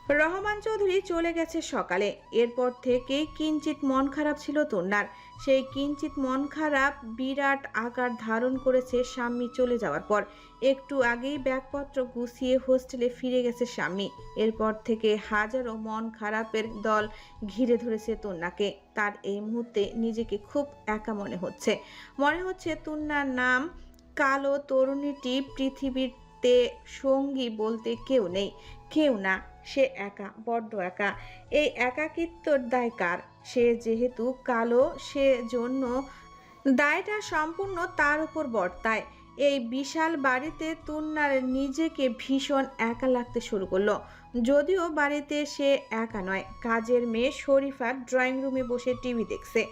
রহমান চৌধুরী চলে গেছে সকালে। এরপর থেকেই কিঞ্চিত মন খারাপ ছিল তন্নার। সেই কিঞ্চিত মন খারাপ বিরাট আকার ধারণ করেছে শাম্মী চলে যাওয়ার পর। একটু আগেই ব্যাগপত্র গুছিয়ে হোস্টেলে ফিরে গেছে শাম্মী। এরপর থেকে হাজারো মন খারাপের দল ঘিরে ধরেছে তন্নাকে। তার এই মুহূর্তে নিজেকে খুব একা মনে হচ্ছে। তন্নার নাম কালো তরুণীটি পৃথিবীতে সঙ্গী বলতে কেউ নেই, কেউ না। সে একা, বড্ড একা। এই একাকিত্বর দায় কার? সে যেহেতু কালো, সেজন্য দায়টা সম্পূর্ণ তার উপর বর্তায়। এই বিশাল বাড়িতে তুন্নার নিজেকে ভীষণ একা লাগতে শুরু করলো। যদিও বাড়িতে সে একা নয়, কাজের মেয়ে শরীফা ড্রয়িং রুমে বসে টিভি দেখছে।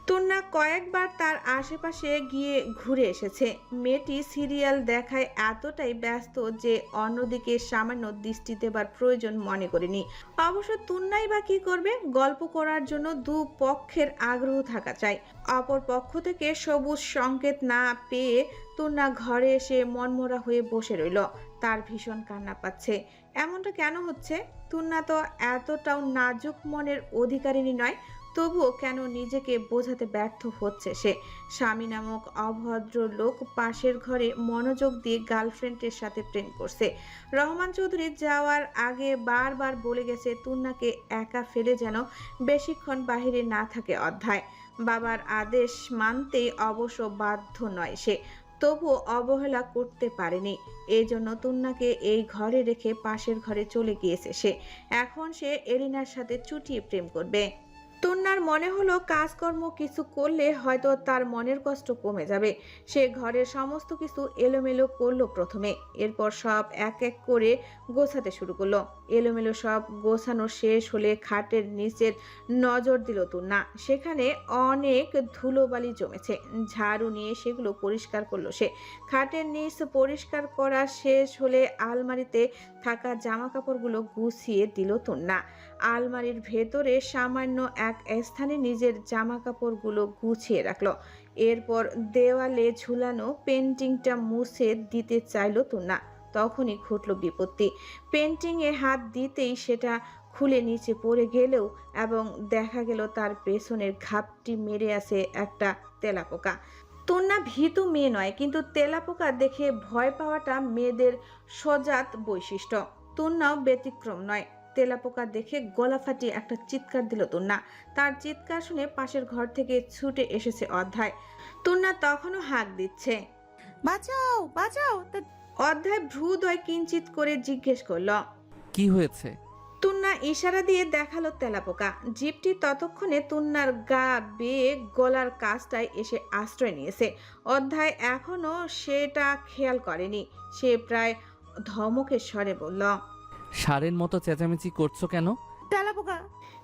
তুন্না কয়েকবার তার আশেপাশে গিয়ে ঘুরে এসেছে। মেয়েটি সিরিয়াল দেখায় এতটাই ব্যস্ত যে অন্যদিকে সামান্য দৃষ্টি দেবার প্রয়োজন মনে করেনি। অবশ্য তুন্নাই বা কি করবে? গল্প করার জন্য দু পক্ষের আগ্রহ থাকা চাই। অপর পক্ষ থেকে সবুজ সংকেত না পেয়ে তুন্না ঘরে এসে মনমরা হয়ে বসে রইল। তার ভীষণ কান্না পাচ্ছে। এমনটা কেন হচ্ছে? তুন্না তো এতটাও নাজুক মনের অধিকারিণী নয়। তবুও কেন নিজেকে বোঝাতে ব্যর্থ হচ্ছে সে? স্বামী নামক অভদ্র লোক পাশের ঘরে মনোযোগ দিয়ে গার্লফ্রেন্ডের সাথে প্রেম করছে। রহমান চৌধুরী যাওয়ার আগে বারবার বলে গেছে তুন্নাকে একা ফেলে যেন বেশিক্ষণ বাহিরে না থাকে অধ্যায়। বাবার আদেশ মানতেই অবশ্য বাধ্য নয় সে, তবুও অবহেলা করতে পারেনি। এই জন্য তুন্নাকে এই ঘরে রেখে পাশের ঘরে চলে গিয়েছে সে। এখন সে এলিনার সাথে চুটিয়ে প্রেম করবে। তুন্নার মনে হলো কাজকর্ম কিছু করলে হয়তো তার মনের কষ্ট কমে যাবে। সে ঘরের সমস্ত কিছু এলোমেলো করলো প্রথমে, এরপর সব এক এক করে গোছাতে শুরু করলো। এলোমেলো সব গোছানো শেষ হলে খাটের নিচের নজর দিল তুন্না। সেখানে অনেক ধুলোবালি জমেছে। ঝাড়ু নিয়ে সেগুলো পরিষ্কার করলো সে। খাটের নিচ পরিষ্কার করা শেষ হলে আলমারিতে থাকা জামা কাপড়গুলো গুছিয়ে দিল তুন্না। আলমারির ভেতরে সামান্য এক স্থানে নিজের জামা কাপড়গুলো গুছিয়ে রাখলো। এরপর দেওয়ালে ঝুলানো পেন্টিংটা মুছে দিতে চাইল তুন্না। তখনই ঘটল বিপত্তি। পেন্টিংয়ে হাত দিতেই সেটা খুলে নিচে পড়ে গেলেও এবং দেখা গেল তার পেছনের ঘাপটি মেরে আছে একটা তেলাপোকা। তুন্না ভীতু মেয়ে নয়, কিন্তু তেলাপোকা দেখে ভয় পাওয়াটা মেয়েদের সজাত বৈশিষ্ট্য। তুন্নাও ব্যতিক্রম নয়। তেলাপোকা দেখে গলা ফাটিয়ে একটা চিৎকার দিল তুন্না। তার চিৎকার শুনে পাশের ঘর থেকে ছুটে এসেছে অধ্যায়। তুন্না তখনও হাঁক দিচ্ছে, বাঁচাও বাঁচাও। অধ্যায় ভ্রুদয় কিঞ্চিত করে জিজ্ঞেস করল। কি হয়েছে? তুন্না ইশারা দিয়ে দেখালো তেলাপোকা। জিপটি ততক্ষণে তুন্নার গা বেয়ে গলার কাছটায় এসে আশ্রয় নিয়েছে। অধ্যায় এখনো সেটা খেয়াল করেনি। সে প্রায় ধমকের স্বরে বলল, সারের মতো চেঁচামেচি করছো কেন? তেলাপোকা।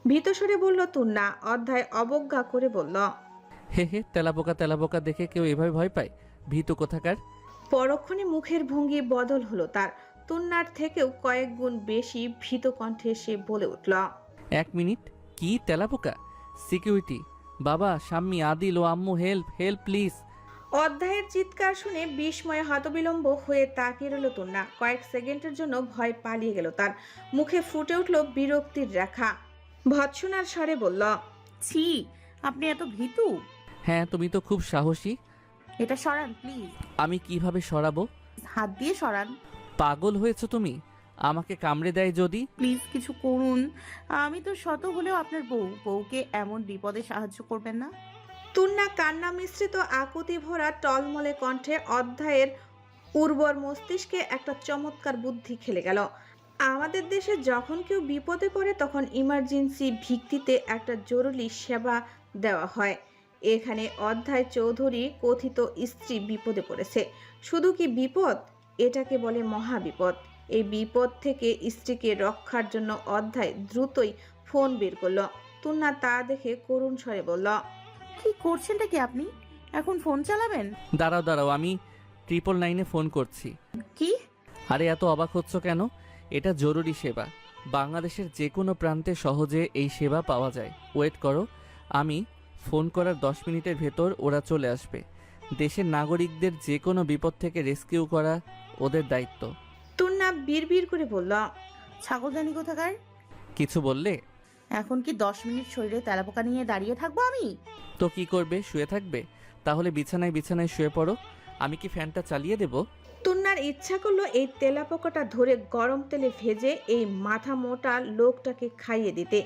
ভীত স্বরে বলল তুন্না। অধ্যায় অবজ্ঞা করে বলল, হে হে, তেলাপোকা তেলাপোকা দেখে কেউ এভাবে ভয় পায়? ভীত কোথাকার। পরক্ষণে মুখের ভঙ্গি বদল হলো তার। তুন্নার থেকেও কয়েক গুণ বেশি ভীত কণ্ঠে সে বলে উঠল, 1 মিনিট। কি তেলাপোকা? সিকিউরিটি, বাবা, শাম্মী, আদিল ও আম্মু, হেল্প হেল্প প্লিজ। অধ্যায়ের চিৎকার শুনে বিস্ময়ে হতবিলম্ব হয়ে তাকিয়ে রইল তুন্না। কয়েক সেকেন্ডের জন্য ভয় পালিয়ে গেল তার। মুখে ফুটে উঠল বিরক্তির রেখা। ভৎসনার স্বরে বলল, ছি, আপনি এত ভীতু? হ্যাঁ, তুমি তো খুব সাহসী। এটা সরান প্লিজ। আমি কিভাবে সরাবো? হাত দিয়ে সরান। পাগল হয়েছো তুমি? আমাকে কামড়ে দেয় যদি? প্লিজ কিছু করুন। আমি তো শত হলেও আপনার বউকে এমন বিপদে সাহায্য করবেন না। তুন্না কান্না মিশ্রিত আকুতি ভরা টলমলে কণ্ঠে অধ্যায়ের উর্বর মস্তিষ্কে একটা চমৎকার বুদ্ধি খেলে গেল। আমাদের দেশে যখন কেউ বিপদে পড়ে তখন ইমার্জেন্সি ভিত্তিতে একটা জরুরি সেবা দেওয়া হয়। এখানে অধ্যায় চৌধুরী কথিত স্ত্রী বিপদে পড়েছে। শুধু কি বিপদ, এটাকে বলে মহাবিপদ। এই বিপদ থেকে স্ত্রীকে রক্ষার জন্য অধ্যায় দ্রুতই ফোন বের করলো। তুন্না তা দেখে করুণ স্বরে বলল, কি করছেনটা কি আপনি? এখন ফোন চালাবেন? দাঁড়াও দাঁড়াও, আমি 999-এ ফোন করছি। কি? আরে এত অবাক হচ্ছ কেন? এটা জরুরি সেবা। বাংলাদেশের যে কোনো প্রান্তে সহজে এই সেবা পাওয়া যায়। ওয়েট করো, আমি ফোন করার 10 মিনিটের ভেতর ওরা চলে আসবে। দেশের নাগরিকদের যে কোনো বিপদ থেকে রেস্কিউ করা ওদের দায়িত্ব। তুন্না বিড়বিড় করে বলল, ছাগলদানি কোথাকার? কিছু বললে? এখন কি 10 মিনিট শরীরে তেলাপোকা নিয়ে দাঁড়িয়ে থাকবো আমি? তো কি করবে, শুয়ে থাকবে? তাহলে বিছানায় বিছানায় শুয়ে পড়ো, আমি কি ফ্যানটা চালিয়ে দেব? তুন্নার ইচ্ছা করলো এই তেলাপোকাটা ধরে গরম তেলে ভেজে এই মাথা মোটা লোকটাকে খাইয়ে দিতে।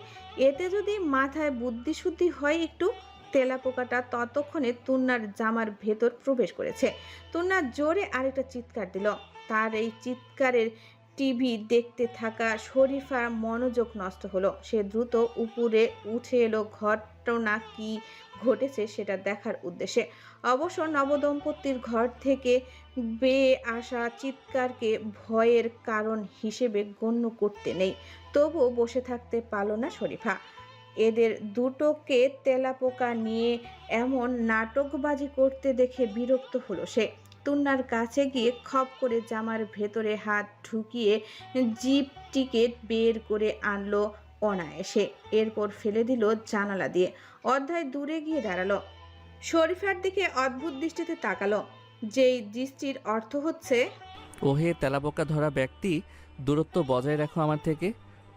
এতে যদি মাথায় বুদ্ধি শুদ্ধি হয় একটু। তেলাপোকাটা ততক্ষণে তুন্নার জামার ভেতর প্রবেশ করেছে। তুন্না জোরে আরেকটা চিৎকার দিল। তার এই চিৎকারের টিভি দেখতে থাকা শরীফার মনোযোগ নষ্ট হলো। সে দ্রুত উপরে উঠে এলো ঘটনা কি ঘটেছে সেটা দেখার উদ্দেশ্যে। অবশ্য নবদম্পতির ঘর থেকে বেয়ে আসা চিৎকারকে ভয়ের কারণ হিসেবে গণ্য করতে নেই। তবুও বসে থাকতে পারল না শরীফা। এদের দুটোকে তেলাপোকা নিয়ে এমন নাটকবাজি করতে দেখে বিরক্ত হলো সে। তুন্নার কাছে গিয়ে খপ করে জামার ভেতরে হাত ঢুকিয়ে জিপ টিকেট বের করে আনলো অনায়াসে। এরপর ফেলে দিল জানালা দিয়ে। অধ্যায় দূরে গিয়ে দাঁড়ালো। শরীফার দিকে অদ্ভুত দৃষ্টিতে তাকালো, যেই দৃষ্টির অর্থ হচ্ছে, ওহে তেলাপোকা ধরা ব্যক্তি, দূরত্ব বজায় রাখো আমার থেকে।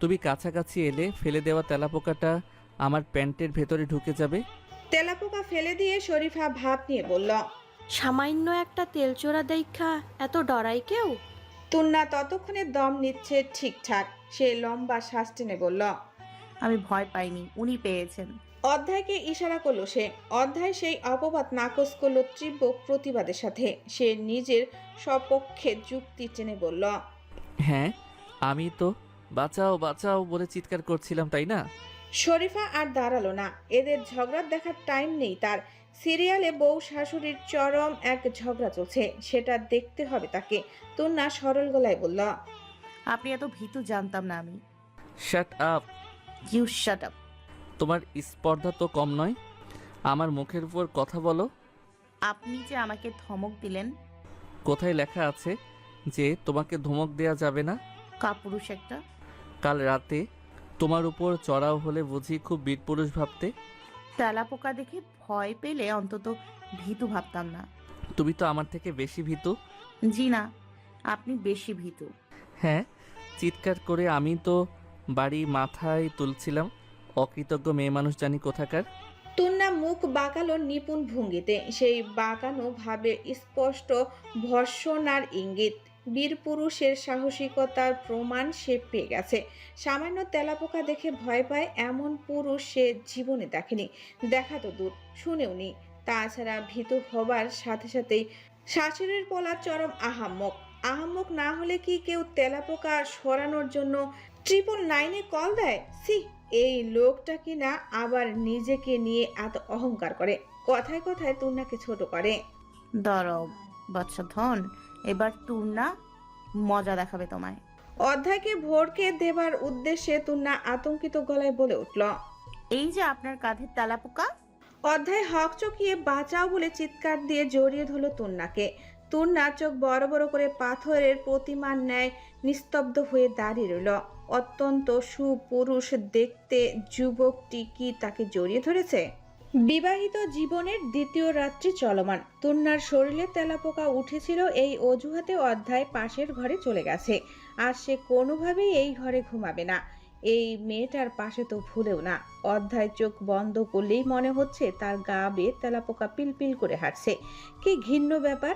তুমি কাছাকাছি এলে ফেলে দেওয়া তেলাপোকাটা আমার প্যান্টের ভেতরে ঢুকে যাবে। তেলাপোকা ফেলে দিয়ে শরীফা ভাব নিয়ে বলল। সামান্য একটা তেলচোরা দেখা এত ডরাই কেউ? তুন্না ততক্ষণে দম নিচ্ছে ঠিকঠাক। সে লম্বা শ্বাস টেনে বলল। আমি ভয় পাইনি, উনি পেয়েছেন। অধ্যায়কে ইশারা করলো সে। অধ্যায় সেই অপবাদ নাকচ করলো তীব্র প্রতিবাদের সাথে। সে নিজের সপক্ষে যুক্তি টেনে বলল। হ্যাঁ, আমি তো বাঁচাও বাঁচাও বলে চিৎকার করছিলাম, তাই না? শরীফা আর দাঁড়ালো না। এদের ঝগড়া দেখার টাইম নেই তার। সিরিয়ালে বউ শাশুড়ির চরম এক ঝগড়া চলছে, সেটা দেখতে হবে তাকে। তুন্না সরল গলায় বলল। আপনি এত ভীতু জানতাম না আমি। Shut up. You shut up. তোমার স্পর্ধা তো কম নয়, আমার মুখের উপর কথা বলো। আপনি যে আমাকে ধমক দিলেন। কোথায় লেখা আছে যে তোমাকে ধমক দেয়া যাবে না? কাপুরুষ একটা। কাল রাতে তোমার উপর চড়াও হলে বুঝি খুব বীরপুরুষ ভাবতে? তেলাপোকা দেখে ভয় পেলে অন্তত ভীতু ভাবতাম না। তুমি তো আমার থেকে বেশি ভীতু। জি না, আপনি বেশি ভীতু। হ্যাঁ, চিৎকার করে আমি তো বাড়ি মাথায় তুলছিলাম। অকৃতজ্ঞ মেয়ে মানুষ জানি কোথাকার। তুন্না মুখ বাঁকালো নিপুণ ভঙ্গিতে। সেই বাঁকানো ভাবে স্পষ্ট ভর্ৎসনার ইঙ্গিত। বীরপুরুষের সাহসিকতার প্রমাণ সে পেয়ে গেছে। সামান্য তেলাপোকা দেখে ভয় পায় এমন পুরুষ সে জীবনে দেখেনি। দেখা তো দূর, শুনেও নি। তাছাড়া ভীতু হবার সাথে সাথেই শাশুড়ির বলা চরম আহাম্মক। আহাম্মক না হলে কি কেউ তেলাপোকা সরানোর জন্য 999-এ কল দেয়? সি, এই লোকটা কিনা আবার নিজেকে নিয়ে এত অহংকার করে। কথায় কথায় তুন্নাকে ছোট করে। দরব বাচ্চা ধন, এবার তুর্না মজা দেখাবে তোমায়। অধ্যায়কে ভোরকে দেবার উদ্দেশ্যে তুন্না আতঙ্কিত গলায় বলে উঠল। এই যে আপনার কাঁধের তেলাপোকা। অধ্যায় হক চকিয়ে বাঁচাও বলে চিৎকার দিয়ে জড়িয়ে ধরল তুন্নাকে। তুন্না চোখ বড় বড় করে পাথরের প্রতিমার ন্যায় নিস্তব্ধ হয়ে দাঁড়িয়ে রইল। অত্যন্ত সুপুরুষ দেখতে যুবকটি কি তাকে জড়িয়ে ধরেছে? বিবাহিত জীবনের দ্বিতীয় রাত্রি চলমান। তুন্নার শরীরে তেলাপোকা উঠেছিল এই অজুহাতে অধ্যায় পাশের ঘরে চলে গেছে। আর সে কোনোভাবেই এই ঘরে ঘুমাবে না, এই মেয়েটার পাশে তো ভুলেও না। অধ্যায় চোখ বন্ধ করলেই মনে হচ্ছে তার গা বেয়ে তেলাপোকা পিলপিল করে হাঁটছে। কি ঘিন্ন ব্যাপার!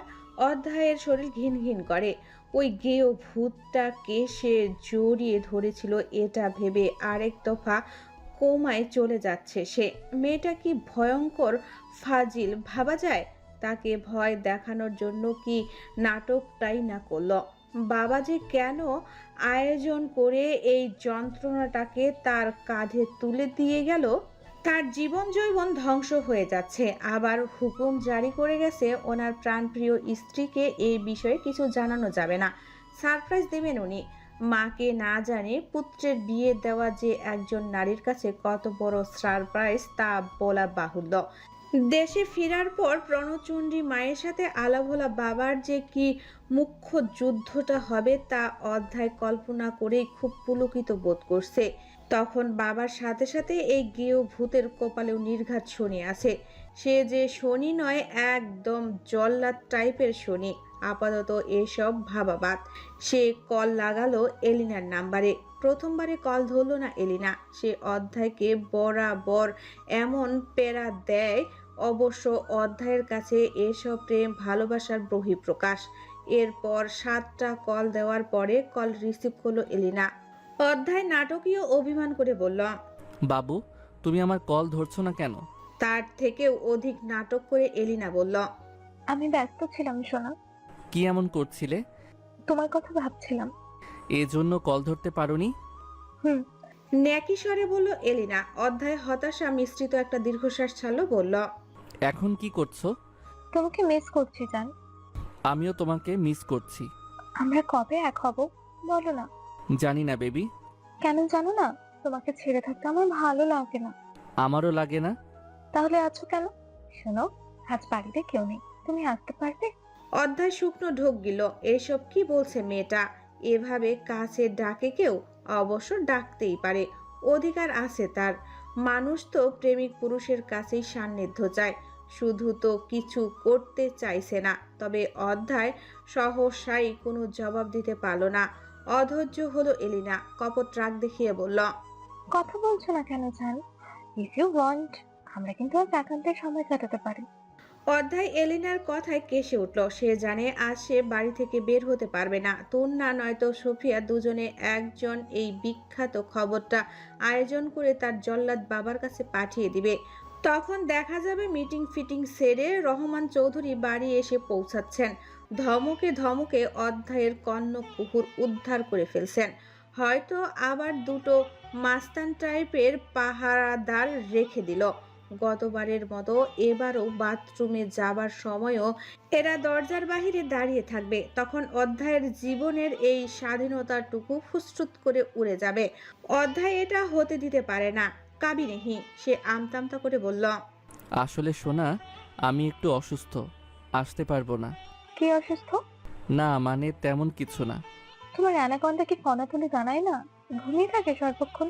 অধ্যায়ের শরীর ঘিন ঘিন করে। ওই গেয় ভূতটাকে সে জড়িয়ে ধরেছিল, এটা ভেবে আরেক দফা কোমায় চলে যাচ্ছে সে। মেয়েটা কি ভয়ঙ্কর ফাজিল ভাবা যায়! তাকে ভয় দেখানোর জন্য কি নাটকটাই না করলো। বাবা যে কেন আয়োজন করে এই যন্ত্রণাটাকে তার কাঁধে তুলে দিয়ে গেল? তার জীবন জৈবন ধ্বংস হয়ে যাচ্ছে, আবার হুকুম জারি করে গেছে ওনার প্রাণপ্রিয় স্ত্রীকে এই বিষয়ে কিছু জানানো যাবে না। সারপ্রাইজ দেবেন উনি। মাকে না জানে পুত্রের বিয়ে দেওয়া যে একজন নারীর কাছে কত বড় সারপ্রাইজ তা বলা বাহুল্য। দেশে ফেরার পর প্রণচণ্ডী মায়ের সাথে আলাভোলা বাবার যে কি মুখ্য যুদ্ধটা হবে তা অধ্যায় কল্পনা করেই খুব পুলকিত বোধ করছে। তখন বাবার সাথে সাথে এই গেয় ভূতের কপালেও নির্ঘাত শনি আছে। সে যে শনি নয়, একদম জল্লাদ টাইপের শনি। আপাতত এসব ভাবাবাদ। সে কল লাগালো এলিনার নাম্বারে। প্রথমবারে কল ধরলো না এলিনা। সে অধ্যায়কে বরাবর এমন প্যারা দেয়। অবশ্য অধ্যায়ের কাছে এসব প্রেম ভালোবাসার বহিঃপ্রকাশ। এরপর 7টা কল দেওয়ার পরে কল রিসিভ করলো এলিনা। অধ্যায় নাটকীয় অভিমান করে বলল, বাবু, তুমি আমার কল ধরছো না কেন? তার থেকেও অধিক নাটক করে এলিনা বলল, আমি ব্যস্ত ছিলাম সোনা, কি এমন করছিলে? তোমার কথা ভাবছিলাম। এজন্য কল ধরতে পারোনি? হুম। ন্যাকি স্বরে বলল এলিনা। অধ্যায় হতাশা মিশ্রিত একটা দীর্ঘশ্বাস ছাড়লো, বলল, এখন কি করছো? তোমাকে মিস করছি জান। আমিও তোমাকে মিস করছি। আমরা কবে এক হব বলো না। জানি না বেবি। কেন জানো না? তোমাকে ছেড়ে থাকতে আমার ভালো লাগে না। আমারও লাগে না। তাহলে আছো কেন? শোনো, আজ বাড়িতে কেউ নেই, তুমি আসতে পারবে? অধ্যায় শুকনো ঢোক গেল। এসব কি বলছে মেয়েটা? এভাবে কাছে ডাকে কেউ? অবশ্য ডাকতেই পারে, অধিকার আছে তার। মানুষ তো প্রেমিক পুরুষের কাছেই সান্নিধ্য চায়, শুধু তো কিছু করতে চাইছে না। তবে অধ্যায় সহসাই কোনো জবাব দিতে পারল না। অধৈর্য হলো এলিনা। কপট রাগ দেখিয়ে বলল, কথা বলছো না কেন জান? ইফ ইউ ওয়ান্ট, আমরা কিন্তু আজ একান্তে সময় কাটাতে পারি। অধ্যায় এলিনার কথায় কেসে উঠল। সে জানে আজ সে বাড়ি থেকে বের হতে পারবে না। তুন্না নয়তো সোফিয়া দুজনে একজন এই বিখ্যাত খবরটা আয়োজন করে তার জল্লাদ বাবার কাছে পাঠিয়ে দিবে। তখন দেখা যাবে মিটিং ফিটিং সেরে রহমান চৌধুরী বাড়ি এসে পৌঁছাচ্ছেন। ধমকে ধমকে অধ্যায়ের কর্ণকুহুর উদ্ধার করে ফেলছেন। হয়তো আবার দুটো মাস্তান টাইপের পাহারাদার রেখে দিল। গতবারের মতো এবারও বাথরুমে যাবার সময়ও এরা দরজার বাহিরে দাঁড়িয়ে থাকবে। তখন অধ্যায়ের জীবনের এই স্বাধীনতাটুকু ফুসফুস করে উড়ে যাবে। অধ্যায় এটা হতে দিতে পারে না। কাবিনেহি সে আমতামতা করে বলল, আসলে সোনা, আমি একটু অসুস্থ, আসতে পারবো না। কি অসুস্থ? না মানে তেমন কিছু না। তোমার অ্যানাকন্ডা কি কণা তুলে জানায় না? ঘুমিয়ে থাকে সর্বক্ষণ।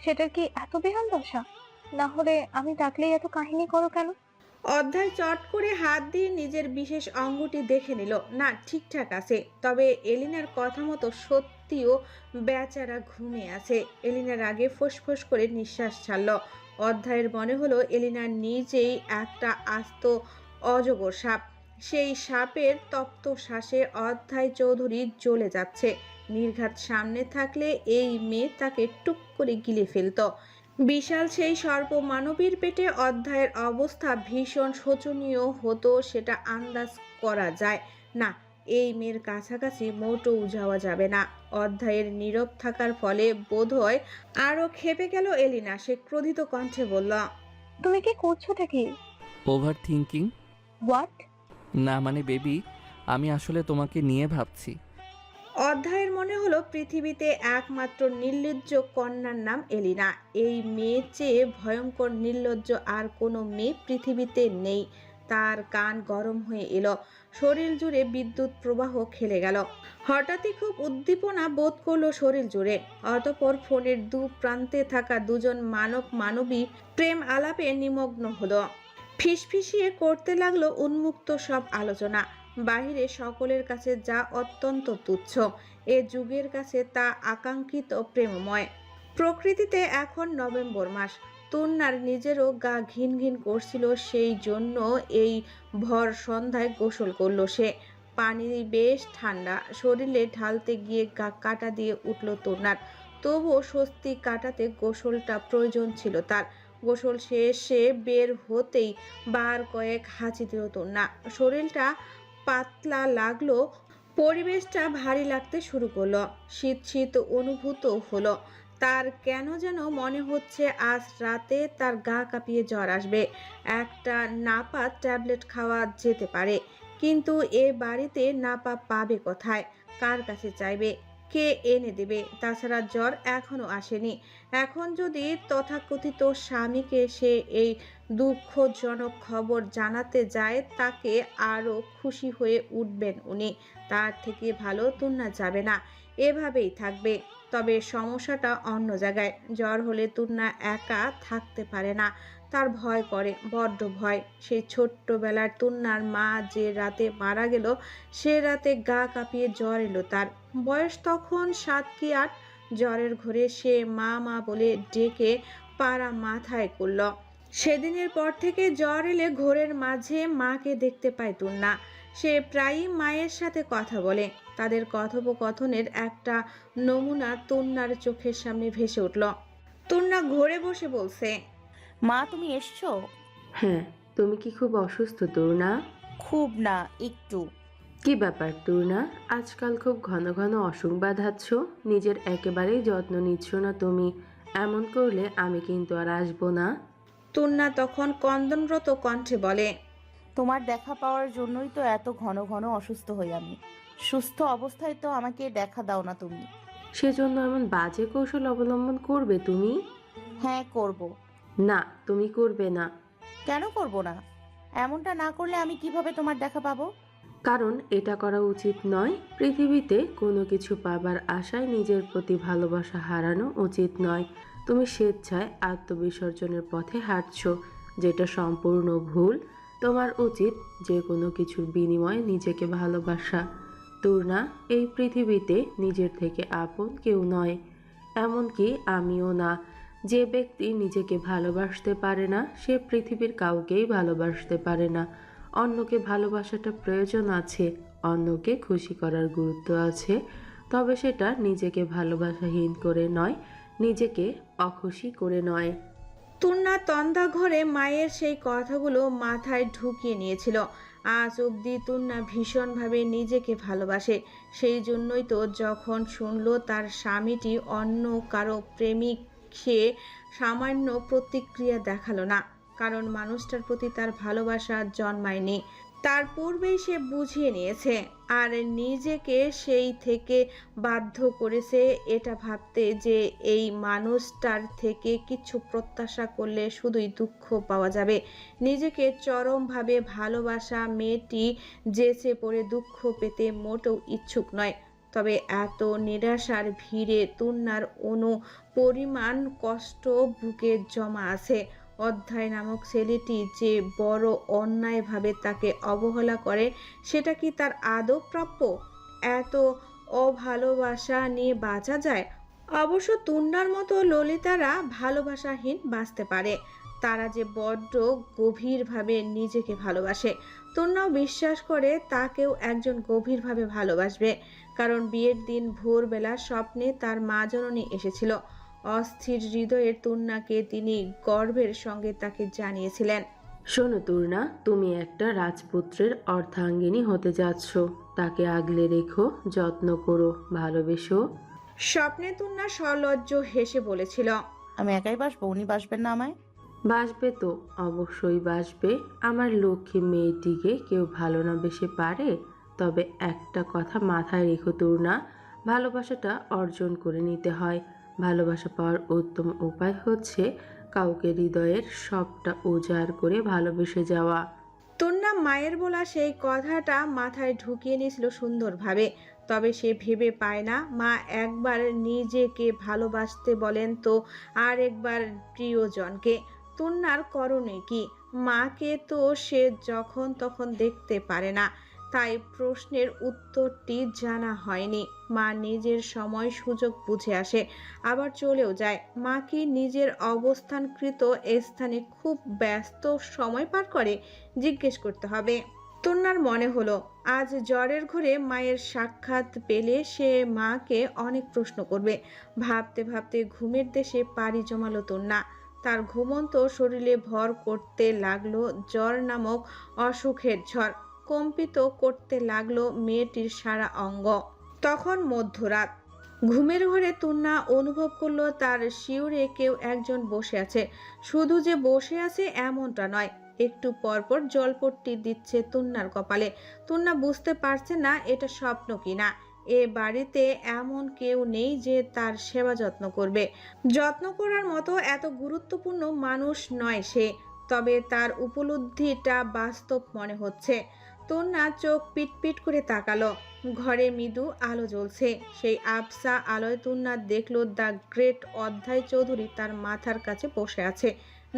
সেটার কি এত বেহাল দশা? না হলে আমি ডাকলেই এত কাহিনী করো কেন? অধ্যায় চট করে হাত দিয়ে নিজের বিশেষ অঙ্গটি দেখে নিল। না, ঠিকঠাক আছে। তবে এলিনার কথা মতো সত্যিও বেচারা ঘুমিয়ে আছে। এলিনার আগে ফোঁস করে নিঃশ্বাস ছাড়ল। অধ্যায়ের মনে হলো এলিনা নিজেই একটা আস্ত অজগর সাপ। সেই সাপের তপ্ত শ্বাসে অধ্যায় চৌধুরী জ্বলে যাচ্ছে। নির্ঘাত সামনে থাকলে এই মেয়ে তাকে টুক করে গিলে ফেলতো। বিশাল সেই সর্প মানবীর পেটে অধ্যায়ের অবস্থা ভীষণ শোচনীয় হতো, সেটা আন্দাজ করা যায় না। এই মেয়ের কাছাকাছি মোটেও যাওয়া যাবে না। অধ্যায়ের নীরব থাকার ফলে বোধহয় আরো ক্ষেপে গেল এলিনা। সে ক্রোধিত কণ্ঠে বলল, তুমি কি করছোটা কি? Over thinking? হোয়াট? না মানে বেবি, আমি আসলে তোমাকে নিয়ে ভাবছি। অধ্যায়ের মনে হলো পৃথিবীতে একমাত্র নির্লজ্জ কন্যার নাম এলিনা। এই মেয়ের চেয়ে ভয়ঙ্কর নির্লজ্জ আর কোনো মেয়ে পৃথিবীতে নেই। তার কান গরম হয়ে এলো, শরীর জুড়ে বিদ্যুৎ প্রবাহ খেলে গেল। হঠাৎই খুব উদ্দীপনা বোধ করলো শরীর জুড়ে। অতঃপর ফোনের দু প্রান্তে থাকা দুজন মানব মানবী প্রেম আলাপে নিমগ্ন হলো। ফিসফিসিয়ে করতে লাগলো উন্মুক্ত সব আলোচনা। বাহিরে সকলের কাছে যা অত্যন্ত তুচ্ছ, এ যুগের কাছে তা আকাঙ্ক্ষিত প্রেমময়। প্রকৃতিতে এখন নভেম্বর মাস। তন্নার নিজেরও গা ঘিন ঘিন করছিল, সেই জন্য এই ভর সন্ধ্যায় গোসল করলো সে। পানি বেশ ঠান্ডা, শরীরে ঢালতে গিয়ে গা কাটা দিয়ে উঠল তন্নার। তবুও স্বস্তি কাটাতে গোসলটা প্রয়োজন ছিল তার। গোসল শেষে বের হতেই বার কয়েক হাঁচি দিল তন্না। শরীরটা পাতলা লাগলো, পরিবেশটা ভারী লাগতে শুরু করলো। শীত শীত অনুভূত হলো তার। কেন যেন মনে হচ্ছে আজ রাতে তার গা কাঁপিয়ে জ্বর আসবে। একটা নাপা ট্যাবলেট খাওয়া যেতে পারে, কিন্তু এ বাড়িতে নাপা পাবে কোথায়? কার কাছে চাইবে? কে এনে দেবে? তাছাড়া জ্বর এখনো আসেনি। এখন যদি তথাকথিত স্বামীকে সে এই দুঃখজনক খবর জানাতে যায়, তাকে আরো খুশি হয়ে উঠবেন উনি। তার থেকে ভালো তুন্না যাবে না, এভাবেই থাকবে। তবে সমস্যাটা অন্য জায়গায়। জ্বর হলে তুন্না একা থাকতে পারে না। তার ভয় করে, বড্ড ভয়। সেই ছোট্টবেলার তুন্নার মা যে রাতে মারা গেল, সে রাতে গা কাঁপিয়ে জ্বর এলো তার। বয়স তখন 7 কি 8। জ্বরের ঘোরে সে মা মা বলে ডেকে পাড়া মাথায় করল। সেদিনের পর থেকে জ্বর এলে ঘোরের মাঝে মাকে দেখতে পায় তুন্না। সে প্রায়ই মায়ের সাথে কথা বলে। তাদের কথোপকথনের একটা নমুনা তুন্নার চোখের সামনে ভেসে উঠল। তুন্না ঘরে বসে বলছে, মা তুমি এসছো? হ্যাঁ, তুমি কি খুব অসুস্থ তুর্না? খুব না, একটু। কি ব্যাপার তুর্না, আজকাল খুব ঘন ঘন অসুখ বাঁধাচ্ছ, নিজের একেবারেই যত্ন নিচ্ছ না তুমি। এমন করলে আমি কিন্তু আর আসবো না। তুন্না তখন কন্দনরত কণ্ঠে বলে, তোমার দেখা পাওয়ার জন্যই তো এত ঘন ঘন অসুস্থ হই আমি। সুস্থ অবস্থায় তো আমাকে দেখা দাও না তুমি। সেজন্য এমন বাজে কৌশল অবলম্বন করবে তুমি? হ্যাঁ করব। না, তুমি করবে না। কেন করব না? এমনটা না করলে আমি কিভাবে তোমার দেখা পাবো? কারণ এটা করা উচিত নয়। পৃথিবীতে কোনো কিছু পাবার আশায় নিজের প্রতি ভালোবাসা হারানো উচিত নয়। তুমি স্বেচ্ছায় আত্মবিসর্জনের পথে হাঁটছো, যেটা সম্পূর্ণ ভুল। তোমার উচিত যে কোনো কিছুর বিনিময়ে নিজেকে ভালোবাসা। তুর্না, এই পৃথিবীতে নিজের থেকে আপন কেউ নয়, এমনকি আমিও না। যে ব্যক্তি নিজেকে ভালোবাসতে পারে না, সে পৃথিবীর কাউকেই ভালোবাসতে পারে না। অন্যকে ভালোবাসাটা প্রয়োজন আছে, অন্যকে খুশি করার গুরুত্ব আছে, তবে সেটা নিজেকে ভালোবাসাহীন করে নয়, নিজেকে অখুশি করে নয়। তুন্না তন্দা ঘরে মায়ের সেই কথাগুলো মাথায় ঢুকিয়ে নিয়েছিল। আজ অবধি তুন্না ভীষণভাবে নিজেকে ভালোবাসে। সেই জন্যই তো যখন শুনলো তার স্বামীটি অন্য কারো প্রেমিক, সে সামান্য প্রতিক্রিয়া দেখালো না। কারণ মানুষটার প্রতি তার ভালোবাসা জন্মায়নি। তার পূর্বেই সে বুঝিয়ে নিয়েছে, আর নিজেকে সেই থেকে বাধ্য করেছে এটা ভাবতে যে এই মানুষটার থেকে কিছু প্রত্যাশা করলে শুধুই দুঃখ পাওয়া যাবে। নিজেকে চরমভাবে ভালোবাসা মেয়েটি যেচে পড়ে দুঃখ পেতে মোটেও ইচ্ছুক নয়। তবে এত নিরাশার ভিড়ে তুন্নার পরিমাণ কষ্ট বুকে জমা আছে। অধ্যায় নামক ছেলেটি যে বড় অন্যায়ভাবে তাকে অবহেলা করে, সেটা কি তার আদৌ প্রাপ্য? এত অভালোবাসা নিয়ে বাঁচা যায়? অবশ্য তুন্নার মতো ললিতারা ভালোবাসাহীন বাঁচতে পারে। তারা যে বড্ড গভীরভাবে নিজেকে ভালোবাসে। তুন্নাও বিশ্বাস করে তাকেও একজন গভীরভাবে ভালোবাসবে। কারণ বিয়ের দিন ভোরবেলা স্বপ্নে তার মা জননী এসেছিল। অস্থির হৃদয়ের তুন্নাকে তিনি গর্বের সঙ্গে তাকে জানিয়েছিলেন, শোনো তুর্না, তুমি একটা রাজপুত্রের অর্ধাঙ্গিনী হতে যাচ্ছ। তাকে আগলে রেখো, যত্ন করো, ভালোবেসো। স্বপ্নে তুন্না সলজ্জ হেসে বলেছিল, আমি একাই বাসবো, উনি বাসবেন না আমায়? বাসবে তো, অবশ্যই বাসবে। আমার লক্ষ্মী মেয়েটিকে কেউ ভালো না বেশে পারে? তবে একটা কথা মাথায় রেখো তুর্না, ভালোবাসাটা অর্জন করে নিতে হয়। ভালোবাসা পাওয়ার উত্তম উপায় হচ্ছে কাউকে হৃদয়ের সবটা উজাড় করে ভালোবেসে যাওয়া। তুন্না মায়ের বলা সেই কথাটা মাথায় ঢুকিয়ে নিয়েছিল সুন্দরভাবে। তবে সে ভেবে পায় না, মা একবার নিজেকে ভালোবাসতে বলেন তো আর একবার প্রিয়জনকে। তুন্নার করণীয় কি? মাকে তো সে যখন তখন দেখতে পারে না, তাই প্রশ্নের উত্তরটি জানা হয়নি। মা নিজের সময় সুযোগ বুঝে আসে, আবার চলেও যায়। মা কি নিজের অবস্থানকৃত স্থানে খুব ব্যস্ত সময় পার করে? জিজ্ঞেস করতে হবে। তন্নার মনে হলো আজ জ্বরের ঘরে মায়ের সাক্ষাৎ পেলে সে মাকে অনেক প্রশ্ন করবে। ভাবতে ভাবতে ঘুমের দেশে পাড়ি জমালো তন্না। তার ঘুমন্ত শরীরে ভর করতে লাগলো জ্বর নামক অসুখের ঝড়। কম্পিত করতে লাগলো মেয়েটির সারা অঙ্গ। তখন মধ্যরাত। ঘুমের ঘরে তুন্না অনুভব করলো তার শিউরে কেউ একজন বসে আছে। শুধু যে বসে আছে এমনটা নয়, একটু পরপর জলপট্টি দিচ্ছে তুন্নার কপালে। তুন্না বুঝতে পারছে না এটা স্বপ্ন কিনা। এ বাড়িতে এমন কেউ নেই যে তার সেবা যত্ন করবে। যত্ন করার মতো এত গুরুত্বপূর্ণ মানুষ নয় সে। তবে তার উপলব্ধিটা বাস্তব মনে হচ্ছে। তুন্না চোখ পিটপিট করে তাকালো। ঘরে মৃদু আলো জ্বলছে। সেই আবসা আলোয় তুন্না দেখলো দ্য গ্রেট অধ্যায় চৌধুরী তার মাথার কাছে বসে আছে।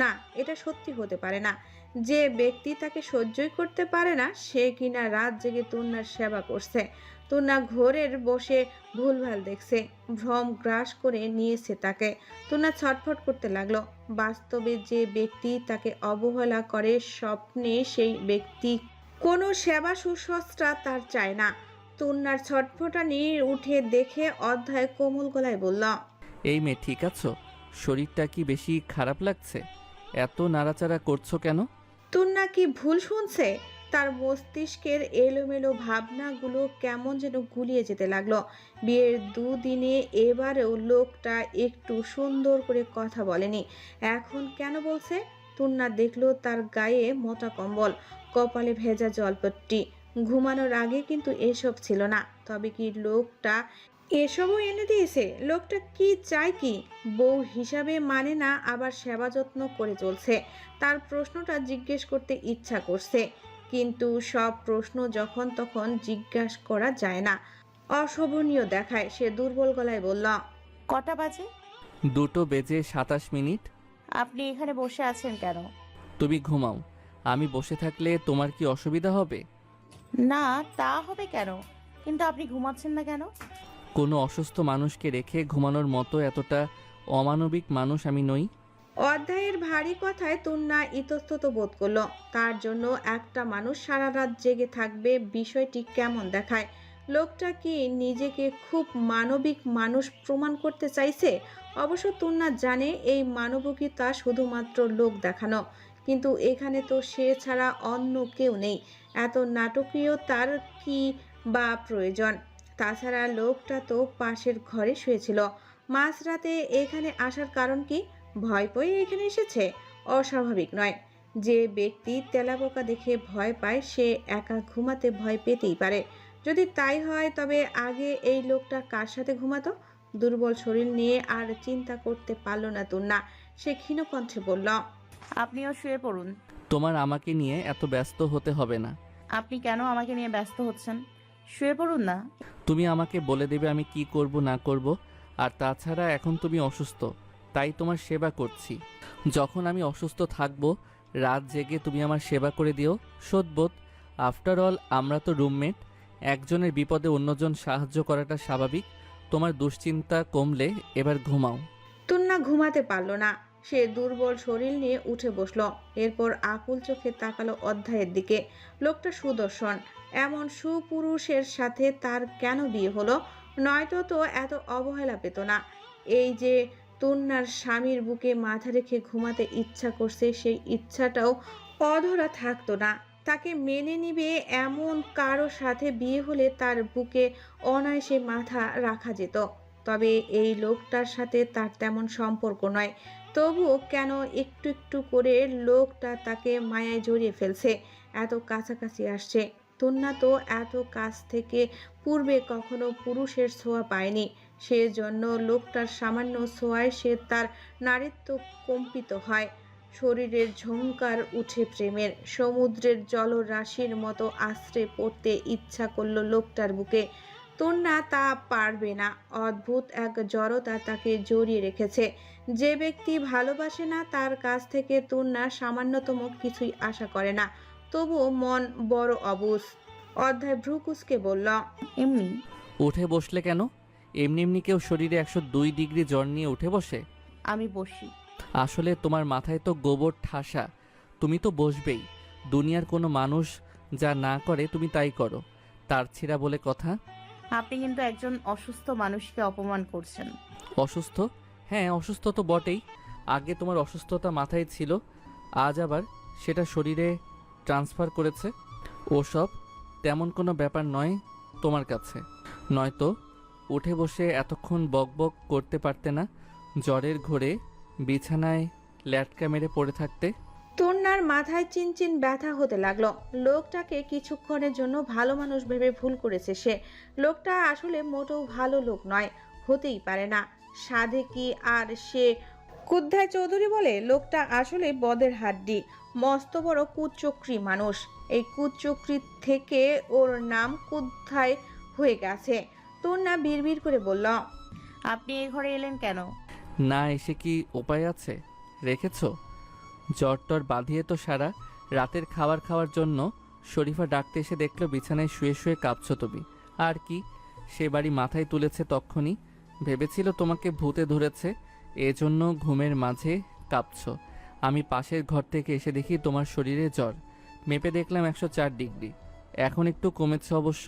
না, এটা সত্যি হতে পারে না। যে ব্যক্তি তাকে সহ্যই করতে পারে না সে কিনা রাত জেগে তন্নার সেবা করছে। তন্না ঘোরের বসে ভুলভাল দেখছে, ভ্রম গ্রাস করে নিয়েছে তাকে। তন্না ছটফট করতে লাগলো। বাস্তবে যে ব্যক্তি তাকে অবহেলা করে, স্বপ্নে সেই ব্যক্তি কোনো সেবা শুশ্রূষা তার চায় না। তন্নার ছটফটানি উঠে দেখে অধ্যায় কোমল গলায় বলল, এই মেয়ে ঠিক আছো? শরীরটা কি বেশি খারাপ লাগছে? এত নাড়াচাড়া করছো কেন? তন্না কি ভুল শুনছে? তার মস্তিষ্কের এলোমেলো ভাবনাগুলো কেমন যেন গুলিয়ে যেতে লাগলো। বিয়ের দুদিনে এবারেও লোকটা একটু সুন্দর করে কথা বলেনি, এখন কেন বলছে? তন্না দেখলো তার গায়ে মোটা কম্বল, কপালে ভেজা জলপট্টি। ঘুমানোর আগে কিন্তু এসব ছিল না। তবে কি লোকটা এসবও এনে দিয়েছে? লোকটা কি চায় কি? বউ হিসাবে মানে না, আবার সেবা যত্ন করে চলছে। তার প্রশ্নটা জিজ্ঞেস করতে ইচ্ছা করছে, কিন্তু সব প্রশ্ন যখন তখন জিজ্ঞাসা করা যায় না, অশোভনীয় দেখায়। সে দুর্বল গলায় বলল, কটা বাজে? 2:27 আপনি এখানে বসে আছেন কেন? তুমি ঘুমাও। আমি বসে থাকলে তোমার কি অসুবিধা হবে? না, তা হবে কেন? কিন্তু আপনি ঘুমাচ্ছেন না কেন? কোনো অসুস্থ মানুষকে রেখে ঘুমানোর মতো এতটা অমানবিক মানুষ আমি নই। অধ্যায়ের ভারী কথায় তন্না ইতস্তত বোধ করলো। তার জন্য একটা মানুষ সারা রাত জেগে থাকবে, বিষয়টি কেমন দেখায়? লোকটা কি নিজেকে খুব মানবিক মানুষ প্রমাণ করতে চাইছে? অবশ্য তন্না জানে এই মানবিকতা শুধুমাত্র লোক দেখানো, কিন্তু এখানে তো সে ছাড়া অন্য কেউ নেই। এত নাটকীয়তার কি বা প্রয়োজন? তাছাড়া লোকটা তো পাশের ঘরে শুয়েছিল। মাঝরাতে এখানে আসার কারণ কি? ভয় পেয়ে এখানে এসেছে? অস্বাভাবিক নয়। যে ব্যক্তি তেলাপোকা দেখে ভয় পায় সে একা ঘুমাতে ভয় পেতেই পারে। যদি তাই হয় তবে আগে এই লোকটা কার সাথে ঘুমাতো? দুর্বল শরীর নিয়ে আর চিন্তা করতে পারল না তন্না। সে ক্ষীণ কণ্ঠে বলল, আপনিও শুয়ে পড়ুন। তোমার আমাকে নিয়ে এত ব্যস্ত হতে হবে না। আপনি কেন আমাকে নিয়ে ব্যস্ত হচ্ছেন? শুয়ে পড়ুন না। তুমি আমাকে বলে দেবে আমি কি করব না করব। আর তাছাড়া এখন তুমি অসুস্থ, তাই তোমার সেবা করছি। যখন আমি অসুস্থ থাকবো রাত জেগে তুমি আমার সেবা করে দিও। সদবোধ। আফটার অল আমরা তো রুমমেট। একজনের বিপদে অন্যজন সাহায্য করাটা স্বাভাবিক। তোমার দুশ্চিন্তা কমলে এবার ঘুমাও। তন্না ঘুমাতে পারল না। সে দুর্বল শরীর নিয়ে উঠে বসলো। এরপর আকুল চোখে তাকালো অধ্যায়ের দিকে। লোকটা সুদর্শন, এমন সুপুরুষের সাথে তার কেন বিয়ে হলো? নয়তো তো এত অবহেলা পেত না। এই যে তন্নার স্বামীর বুকে মাথা রেখে ঘুমাতে ইচ্ছা করছে, সেই ইচ্ছাটাও অধরা থাকতো না। তাকে মেনে নিবে এমন কারো সাথে বিয়ে হলে তার বুকে অনায়াসে মাথা রাখা যেত। তবে এই লোকটার সাথে তার তেমন সম্পর্ক নয়। তবুও কেন একটু একটু করে লোকটা তাকে মায়ায় জড়িয়ে ফেলছে, এত কাছাকাছি আসছে। তন্না তো এত কাছ থেকে পূর্বে কখনো পুরুষের ছোঁয়া পায়নি। সেজন্য লোকটার সামান্য ছোঁয়ায় সে তার নারীত্ব কম্পিত হয়। শরীরের ঝংকার উঠে প্রেমের। সমুদ্রের জলরাশির মতো আশ্রে পড়তে ইচ্ছা করলো লোকটার বুকে। তন্না তা পারবে না। অদ্ভুত এক জড়তা তাকে জড়িয়ে রেখেছে। যে ব্যক্তি ভালোবাসে না তার কাছ থেকে তন্না সামান্যতম কিছুই আশা করে না। তবুও মন বড় অবুঝ। অধ্যায় ভ্রুকুচকে বলল, এমনি। উঠে বসলে কেন? এমনি এমনি কেউ শরীরে 102 ডিগ্রি জ্বর নিয়ে উঠে বসে? আমি বসি। আসলে তোমার মাথায় তো গোবর ঠাসা। তুমি তো বসবেই। দুনিয়ার কোনো মানুষ যা না করে তুমি তাই করো। তার ছিঁড়া বলে কথা। আপনি কিন্তু একজন অসুস্থ মানুষকে অপমান করছেন। অসুস্থ? হ্যাঁ, অসুস্থ তো বটেই। আগে তোমার অসুস্থতা মাথায় ছিল, আজ আবার সেটা শরীরে ট্রান্সফার করেছে। ওসব তেমন কোনো ব্যাপার নয় তোমার কাছে। নয়তো উঠে বসে এতক্ষণ বকবক করতে পারতে না। জ্বরের ঘোরে বিছানায় ল্যাটকা মেরে পড়ে থাকতে। তন্নার মাথায় চিনচিন ব্যথা হতে লাগলো। লোকটাকে কিছুক্ষণের জন্য ভালো মানুষ ভেবে ভুল করেছে সে। লোকটা আসলে মোটেও ভালো লোক নয়, হতেই পারে না। সাধে কি আর সে কুদ্ধায় চৌধুরী বলে? লোকটা আসলে বদের হাড্ডি, মস্ত বড় কুচক্রী মানুষ। এই কুচক্রী থেকে ওর নাম কুদ্ধায় হয়ে গেছে। তন্না বিড়বিড় করে বলল, আপনি এ ঘরে এলেন কেন? না এসে কি উপায় আছে? রেখেছো? জ্বর টর বাঁধিয়ে তো সারা রাতের খাবার খাওয়ার জন্য শরীফা ডাকতে এসে দেখলো বিছানায় শুয়ে শুয়ে কাঁপছো তুমি। আর কি, সে বাড়ি মাথায় তুলেছে তক্ষুনি। ভেবেছিল তোমাকে ভূতে ধরেছে, এজন্য ঘুমের মাঝে কাঁপছো। আমি পাশের ঘর থেকে এসে দেখি তোমার শরীরে জ্বর। মেপে দেখলাম 104 ডিগ্রি। এখন একটু কমেছে অবশ্য।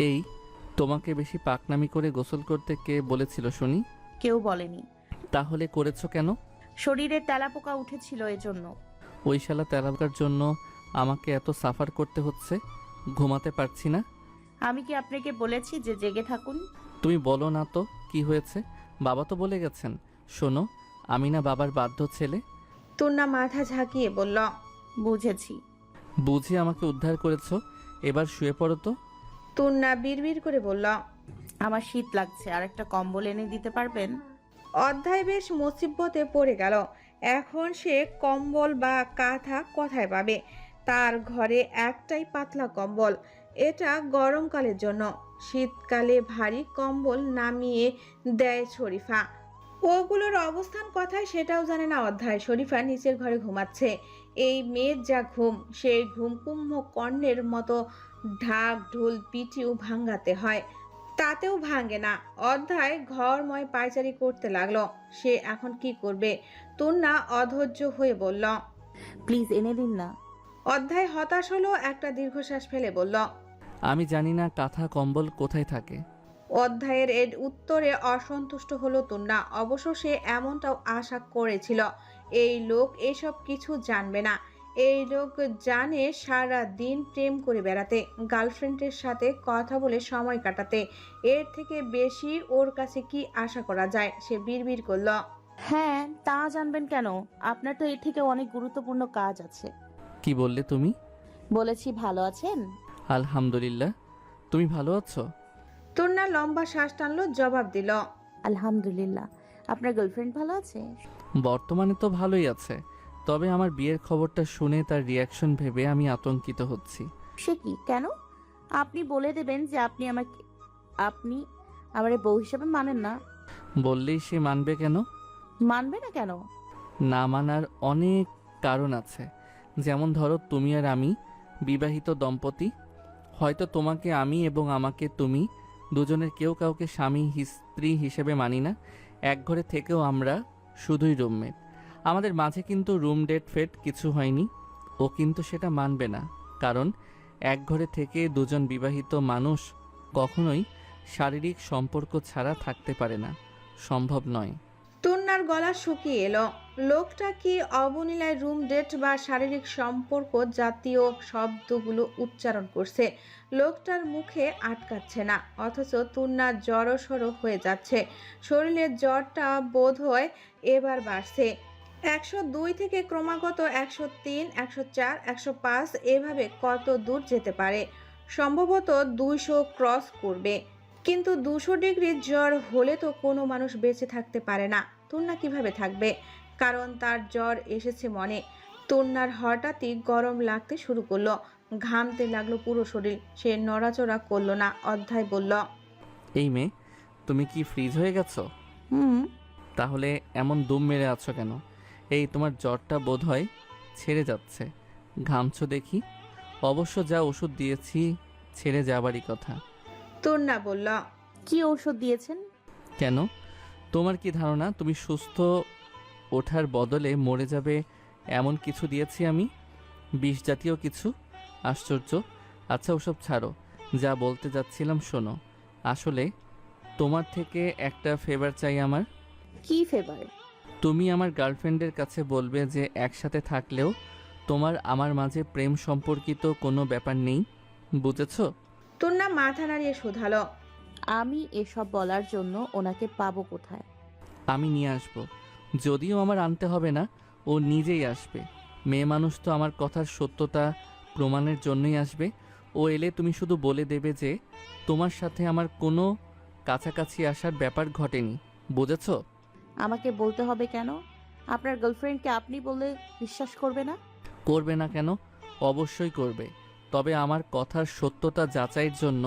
এই তোমাকে বেশি পাকনামি করে গোসল করতে কে বলেছিল শুনি? কেউ বলেনি। তাহলে করেছো কেন? শরীরে তেলাপোকা উঠেছিল এজন্য। ওই শালা তেলাপোকার জন্য আমাকে এত সাফার করতে হচ্ছে, ঘুমাতে পারছি না। আমি কি আপনাকে বলেছি যে জেগে থাকুন? তুমি বলো না তো কি হয়েছে। বাবা তো বলে গেছেন। শোনো, আমি না বাবার বাধ্য ছেলে। তন্না মাথা ঝাঁকিয়ে বলল, বুঝেছি। বুঝি আমাকে উদ্ধার করেছো, এবার শুয়ে পড়ো তো। তন্না বিড়বিড় করে বলল, আমার শীত লাগছে, আর একটা কম্বল এনে দিতে পারবেন? অধ্যায় বেশ মুসিবতে পড়ে গেল। এখন সে কম্বল বা কাঁথা কোথায় পাবে? তার ঘরে একটাই পাতলা কম্বল, এটা গরমকালের জন্য। শীতকালে ভারী কম্বল নামিয়ে দেয় শরীফা। ওগুলোর অবস্থান কোথায় সেটাও জানে না অধ্যায়। শরীফা নিচের ঘরে ঘুমাচ্ছে। এই মেয়ের যা ঘুম, সেই ঘুম কুম্ভকর্ণের মতো ঢাক ঢোল পিটিও ভাঙাতে হয়, তাতেও ভাঙে না। অধ্যায় ঘরময় পায়চারি করতে লাগলো। সে এখন কি করবে? তন্না অধৈর্য হয়ে বলল। প্লিজ এনে দিন না। অধ্যায় হতাশ হলো, একটা দীর্ঘশ্বাস ফেলে বলল। আমি জানি না কাঁথা কম্বল কোথায় থাকে। অধ্যায়ের এর উত্তরে অসন্তুষ্ট হলো তন্না। অবশ্য সে এমনটাও আশা করেছিল, এই লোক এসব কিছু জানবে না। এই লোক জানে সারা দিন প্রেম করে বেড়াতে, গার্লফ্রেন্ডের সাথে কথা বলে সময় কাটাতে। এর থেকে বেশি ওর কাছে কি আশা করা যায়? সে বিড়বিড় করল। হ্যাঁ, তা জানবেন কেন? আপনার তো এর থেকে অনেক গুরুত্বপূর্ণ কাজ আছে। কি বললে তুমি? বলেছি ভালো আছেন? আলহামদুলিল্লাহ। তুমি ভালো আছো? তন্না লম্বা শ্বাস টানলো, জবাব দিল। আলহামদুলিল্লাহ। আপনার গার্লফ্রেন্ড ভালো আছে? বর্তমানে তো ভালোই আছে, তবে আমার বিয়ের খবরটা শুনে তার রিয়াকশন ভেবে আমি আতঙ্কিত হচ্ছি। সে কি, কেন? আপনি বলে দেবেন যে আপনি আমার বউ হিসেবে মানেন না। বললেই সে মানবে কেন? মানবে না কেন? না মানার অনেক কারণ আছে। যেমন ধরো, তুমি আর আমি বিবাহিত দম্পতি। হয়তো তোমাকে আমি এবং আমাকে তুমি, দুজনের কেউ কাউকে স্বামী স্ত্রী হিসেবে মানি না। এক ঘরে থেকেও আমরা শুধুই রুমমেট। আমাদের মাঝে কিন্তু রুম ডেট ফেট কিছু হয়নি। ও কিন্তু সেটা মানবে না, কারণ এক ঘরে থেকে দুজন বিবাহিত মানুষ কখনোই শারীরিক সম্পর্ক ছাড়া থাকতে পারে না, সম্ভব নয়। তন্নার গলা শুকিয়ে এলো। লোকটা কি অবলীলায় রুম ডেট বা শারীরিক সম্পর্ক জাতীয় শব্দগুলো উচ্চারণ করছে? লোকটার মুখে আটকাচ্ছে না, অথচ তন্না জড়সড় হয়ে যাচ্ছে। শরীরের জ্বরটা বোধহয় এবার বাড়ছে। 102 থেকে ক্রমাগত 103, 104, 105 এভাবে কত দূর যেতে পারে? সম্ভবত 200 ক্রস করবে। কিন্তু 200 ডিগ্রি জ্বর হলে তো কোনো মানুষ বেঁচে থাকতে পারে না। তন্না কিভাবে থাকবে? কারণ তার জ্বর এসেছে মনে। তন্নার হঠাৎই গরম লাগতে শুরু করলো, ঘামতে লাগলো পুরো শরীর। সে নড়াচড়া করলো না। অধ্যায় বলল, এই মেয়ে, তুমি কি ফ্রিজ হয়ে গেছো? তাহলে এমন দম মেরে আছো কেন? এই তোমার জ্বরটা বোধহয় ছেড়ে যাচ্ছে, ঘামছো দেখি। অবশ্য যা ওষুধ দিয়েছি ছেড়ে যাবারই কথা। তন্না বলল, কি ঔষধ দিয়েছেন? কেন? তোমার কি ধারণা তুমি সুস্থ ওঠার বদলে মরে যাবে এমন কিছু দিয়েছি আমি? বিষ জাতীয় কিছু? আশ্চর্য। আচ্ছা, ওসব ছাড়ো, যা বলতে যাচ্ছিলাম শোনো। আসলে তোমার থেকে একটা ফেভার চাই আমার। কি ফেভার? তুমি আমার গার্লফ্রেন্ডের কাছে বলবে যে একসাথে থাকলেও তোমার আমার মাঝে প্রেম সম্পর্কিত কোনো ব্যাপার নেই, বুঝেছো? তন্না মাথা নাড়িয়ে শোধালো, আমি এসব বলার জন্য ওনাকে পাবো কোথায়? আমি নিয়ে আসব। যদিও আমার আনতে হবে না, ও নিজেই আসবে। মেয়ে মানুষ তো আমার কথার সত্যতা প্রমাণের জন্যই আসবে। ও এলে তুমি শুধু বলে দেবে যে তোমার সাথে আমার কোনো কাছাকাছি আসার ব্যাপার ঘটেনি, বুঝেছো? আমাকে বলতে হবে কেন? আপনার গার্লফ্রেন্ডকে আপনি বলে বিশ্বাস করবে না? করবে না কেন? অবশ্যই করবে। তবে আমার কথার সত্যতা যাচাইয়ের জন্য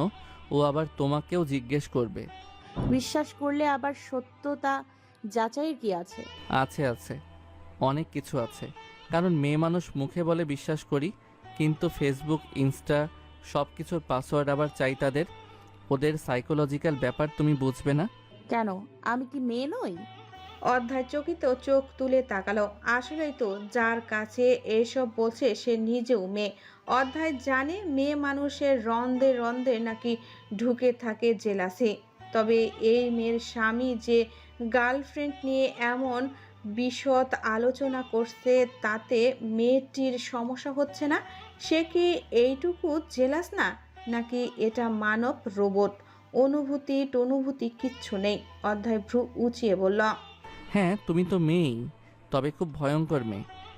ও আবার তোমাকেও জিজ্ঞেস করবে। বিশ্বাস করলে আবার সত্যতা যাচাইয়ের কি আছে? আছে আছে, অনেক কিছু আছে, কারণ মেয়ে মানুষ মুখে বলে বিশ্বাস করি, কিন্তু ফেসবুক, ইনস্টা সব কিছুর পাসওয়ার্ড আবার চাই তাদের। ওদের সাইকোলজিক্যাল ব্যাপার তুমি বুঝবে না। কেন, আমি কি মেয়ে নই? অধ্যায় চকিত চোখ তুলে তাকালো। আসলেই তো, যার কাছে এসব বলছে সে নিজেও মেয়ে। অধ্যায় জানে মেয়ে মানুষের রন্ধে রন্ধে নাকি ঢুকে থাকে জেলাসি। তবে এই মেয়ের স্বামী যে গার্লফ্রেন্ড নিয়ে এমন বিশদ আলোচনা করছে, তাতে মেয়েটির সমস্যা হচ্ছে না? সে কি এইটুকু জেলাস না? নাকি এটা মানব রোবট? অনুভূতি টনুভূতি কিচ্ছু নেই। অধ্যায় ভ্রু উঁচিয়ে বলল, হ্যাঁ, তুমি তো মেয়েই, তবে খুব ভয়ঙ্কর মেয়ে।